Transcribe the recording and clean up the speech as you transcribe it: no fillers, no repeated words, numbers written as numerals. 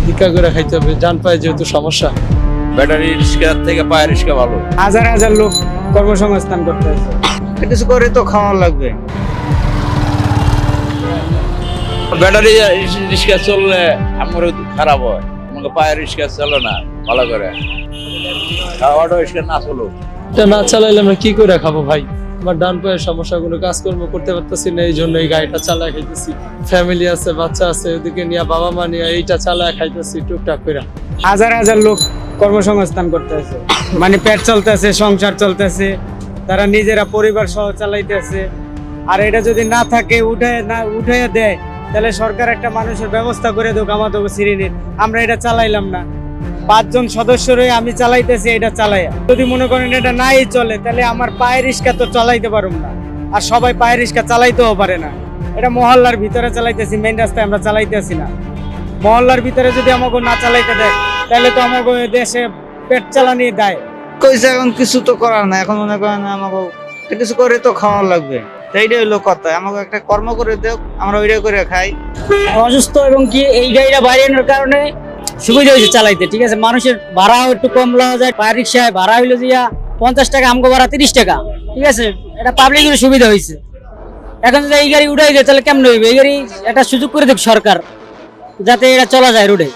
ভিক্ষা করে খাইতে হবে, যান পায়ে যেহেতু সমস্যা। ব্যাটারি রিক্সা থেকে পায়ের রিক্সা ভালো। হাজার হাজার লোক কর্মসংস্থান করতে আছে, কিছু করে তো খাওয়া লাগবে। ব্যাটারি রিক্সা চললে আমার খারাপ হয়, আমাকে পায়ের রিক্সা চলে না ভালো করে। অটো রিক্সা না চলো, এটা না চালাইলে আমরা কি করে খাবো ভাই? আমার ডান পায়ের সমস্যা, কোনো কাজকর্ম করতে পারতেছি না, এই জন্য এই গাড়িটা চালায় খাইতেছি। ফ্যামিলি আছে, বাচ্চা আছে, ওদিকে নিয়ে বাবা মা নিয়ে এইটা চালায় খাইতেছি টুকটাক করে। হাজার হাজার লোক কর্মসংস্থান করতে আছে, মানে পেট চলতেছে, সংসার চলতেছে, তারা নিজেরা পরিবার সহ চালাইতেছে। আর এটা যদি না থাকে, উঠে দেয়, তাহলে সরকার একটা মানুষের ব্যবস্থা করে দেব আমাদের শ্রেণীর। আমরা এটা চালাইলাম না, 5 জন সদস্যরই আমি চালাইতেছি, এটা চালাই। যদি মনে করেন এটা নাই চলে, তাহলে আমার পায়ের রিক্সা তো চালাইতে পারুম না। আর সবাই পায়ের রিক্সা চালাইতেও পারে না। এটা মহল্লার ভিতরে চালাইতেছি, মেইন রাস্তায় আমরা চালাইতেছি না। মহল্লার ভিতরে যদি আমাকে না চালাইতে দেয়, তাহলে তো আমাকে দেশে পেট চালানি দেয়। কইছে এখন কিছু তো করার না, এখন মনে করেন আমাকে কিছু করে তো খাওয়া লাগবে। এইটাই হলো কথা, আমাকে একটা কর্ম করে দেও, আমরা ওইটা করে খাই। অসুস্থ এবং কি এই গাড়িটা বাইরে আনার কারণে সুবিধা হয়েছে চালাইতে, ঠিক আছে। মানুষের ভাড়াও একটু কম লওয়া যায়, পায়ের রিক্সায় ভাড়া হইলো যে 50 টাকা, আমগো ভাড়া 30 টাকা, ঠিক আছে। এটা পাবলিকের সুবিধা হয়েছে। এখন যদি এই গাড়ি উঠাই দেয়, তাহলে কেমন হইবে? এই গাড়ি একটা সুযোগ করে দেখ সরকার, যাতে এটা চলা যায় রোডে।